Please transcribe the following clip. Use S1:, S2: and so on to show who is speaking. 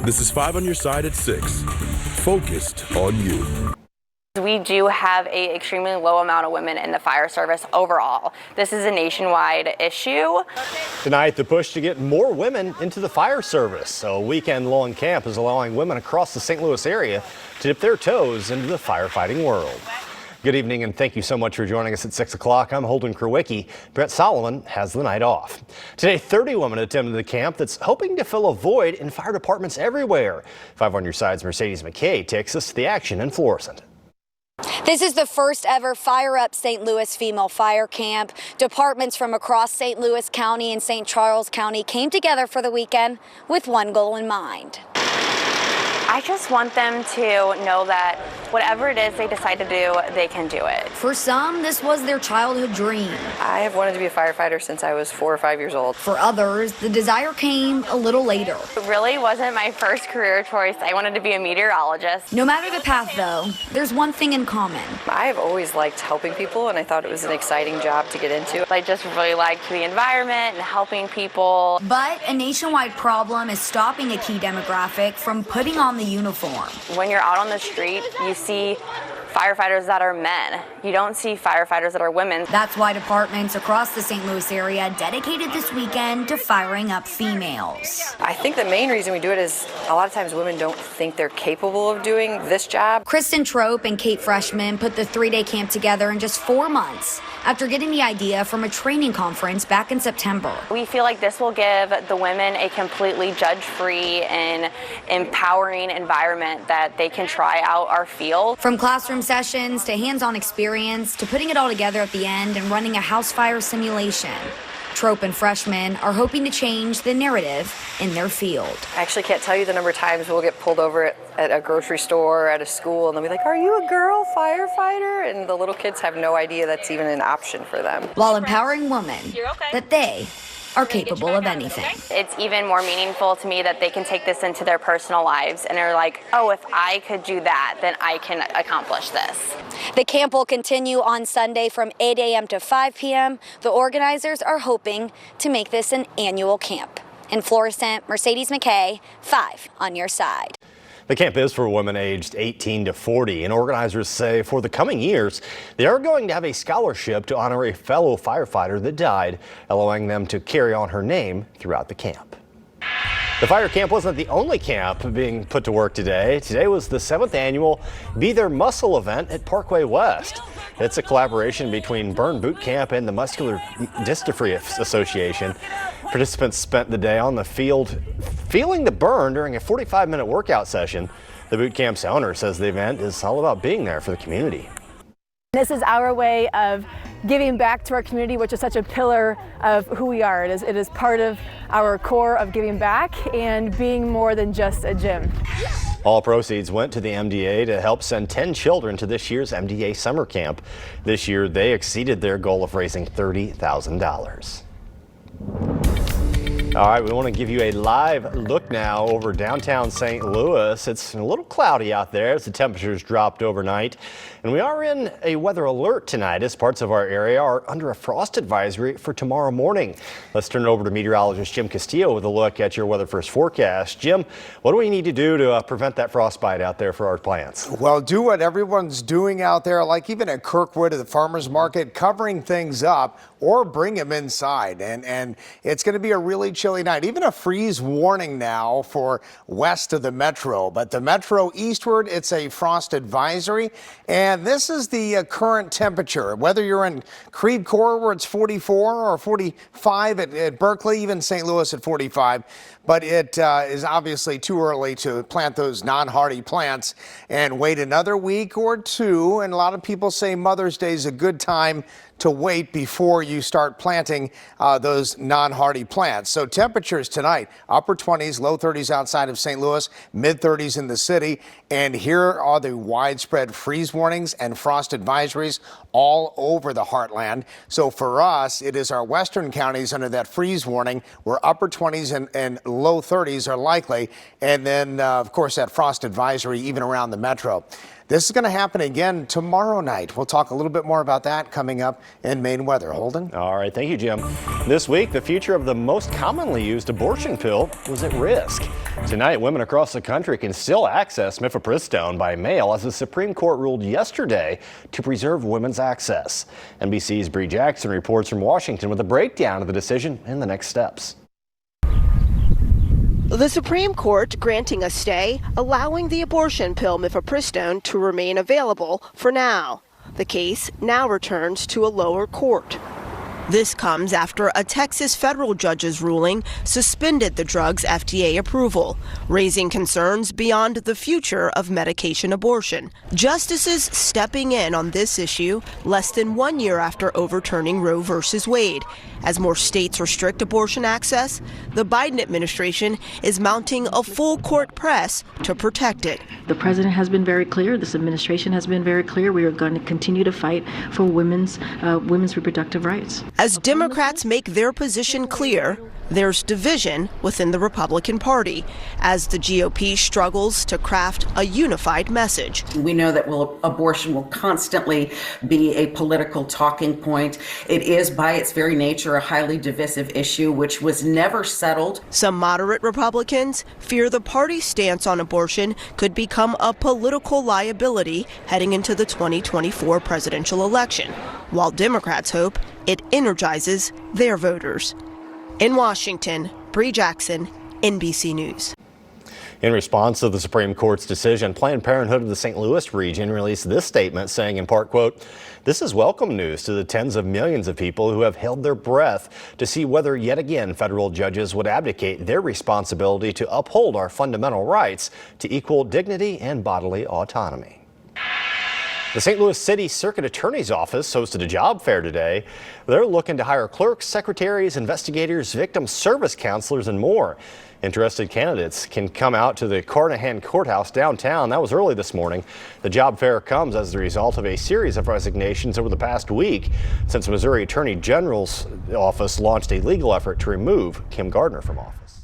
S1: This is 5 on your side at 6. Focused on you.
S2: We do have an extremely low amount of women in the fire service overall. This is a nationwide issue.
S3: Tonight, the push to get more women into the fire service. A weekend-long camp is allowing women across the St. Louis area to dip their toes into the firefighting world. Good evening, and thank you so much for joining us at 6 o'clock. I'm Holden Krewicki. Brett Solomon has the night off. Today, 30 women attended the camp that's hoping to fill a void in fire departments everywhere. 5 on your side's Mercedes McKay takes us to the action in Florissant.
S4: This is the first ever Fire Up St. Louis Female Fire Camp. Departments from across St. Louis County and St. Charles County came together for the weekend with one goal in mind.
S2: I just want them to know that whatever it is they decide to do, they can do it.
S4: For some, this was their childhood dream.
S5: I have wanted to be a firefighter since I was 4 or 5 years old.
S4: For others, the desire came a little later.
S2: It really wasn't my first career choice. I wanted to be a meteorologist.
S4: No matter the path, though, there's one thing in common.
S5: I have always liked helping people, and I thought it was an exciting job to get into.
S2: I just really liked the environment and helping people.
S4: But a nationwide problem is stopping a key demographic from putting on the uniform.
S2: When you're out on the street, you see firefighters that are men. You don't see firefighters that are women.
S4: That's why departments across the St. Louis area dedicated this weekend to firing up females.
S5: I think the main reason we do it is a lot of times women don't think they're capable of doing this job.
S4: Kristen Trope and Kate Freshman put the 3-day camp together in just 4 months after getting the idea from a training conference back in September.
S2: We feel like this will give the women a completely judge-free and empowering environment that they can try out our field.
S4: From classroom sessions to hands-on experience to putting it all together at the end and running a house fire simulation. Trope and Freshman are hoping to change the narrative in their field.
S5: I actually can't tell you the number of times we'll get pulled over at a grocery store or at a school, and they'll be like, "Are you a girl firefighter?" And the little kids have no idea that's even an option for them.
S4: While empowering women that they are capable of anything.
S2: It's even more meaningful to me that they can take this into their personal lives and are like, oh, if I could do that, then I can accomplish this.
S4: The camp will continue on Sunday from 8 a.m. to 5 p.m. The organizers are hoping to make this an annual camp. In Florissant, Mercedes McKay, 5 on your side.
S3: The camp is for women aged 18 to 40, and organizers say for the coming years, they are going to have a scholarship to honor a fellow firefighter that died, allowing them to carry on her name throughout the camp. The fire camp wasn't the only camp being put to work today. Today was the 7th annual Be Their Muscle event at Parkway West. It's a collaboration between Burn Boot Camp and the Muscular Dystrophy Association. Participants spent the day on the field feeling the burn during a 45-minute workout session. The boot camp's owner says the event is all about being there for the community.
S6: This is our way of giving back to our community, which is such a pillar of who we are. It is part of our core of giving back and being more than just a gym.
S3: All proceeds went to the MDA to help send 10 children to this year's MDA summer camp. This year, they exceeded their goal of raising $30,000. All right, we want to give you a live look now over downtown St. Louis. It's a little cloudy out there as the temperatures dropped overnight. And we are in a weather alert tonight as parts of our area are under a frost advisory for tomorrow morning. Let's turn it over to meteorologist Jim Castillo with a look at your weather first forecast. Jim, what do we need to do to prevent that frostbite out there for our plants?
S7: Well, do what everyone's doing out there, like even at Kirkwood at the farmers market, covering things up or bring them inside. And it's going to be a really chilly night, even a freeze warning now for west of the metro. But the metro eastward, it's a frost advisory. And this is the current temperature, whether you're in Creve Coeur where it's 44 or 45 at Berkeley, even St. Louis at 45. But it is obviously too early to plant those non-hardy plants and wait another week or two. And a lot of people say Mother's Day is a good time to wait before you start planting those non-hardy plants. So temperatures tonight, upper 20s, low 30s outside of St. Louis, mid 30s in the city. And here are the widespread freeze warnings and frost advisories all over the heartland. So for us, it is our western counties under that freeze warning where upper 20s and low 30s are likely. And then, of course, that frost advisory even around the metro. This is going to happen again tomorrow night. We'll talk a little bit more about that coming up in Maine Weather. Holden?
S3: All right, thank you, Jim. This week, the future of the most commonly used abortion pill was at risk. Tonight, women across the country can still access mifepristone by mail as the Supreme Court ruled yesterday to preserve women's access. NBC's Bree Jackson reports from Washington with a breakdown of the decision and the next steps.
S8: The Supreme Court granting a stay, allowing the abortion pill mifepristone to remain available for now. The case now returns to a lower court. This comes after a Texas federal judge's ruling suspended the drug's FDA approval, raising concerns beyond the future of medication abortion. Justices stepping in on this issue less than 1 year after overturning Roe v. Wade. As more states restrict abortion access, the Biden administration is mounting a full court press to protect it.
S9: The president has been very clear. This administration has been very clear. We are going to continue to fight for women's reproductive rights.
S8: As Democrats make their position clear, there's division within the Republican Party as the GOP struggles to craft a unified message.
S10: We know that abortion will constantly be a political talking point. It is by its very nature a highly divisive issue which was never settled.
S8: Some moderate Republicans fear the party's stance on abortion could become a political liability heading into the 2024 presidential election, while Democrats hope it energizes their voters. In Washington, Bree Jackson, NBC News.
S3: In response to the Supreme Court's decision, Planned Parenthood of the St. Louis region released this statement saying, in part, quote, "This is welcome news to the tens of millions of people who have held their breath to see whether yet again federal judges would abdicate their responsibility to uphold our fundamental rights to equal dignity and bodily autonomy." The St. Louis City Circuit Attorney's Office hosted a job fair today. They're looking to hire clerks, secretaries, investigators, victim service counselors, and more. Interested candidates can come out to the Carnahan Courthouse downtown. That was early this morning. The job fair comes as the result of a series of resignations over the past week since Missouri Attorney General's office launched a legal effort to remove Kim Gardner from office.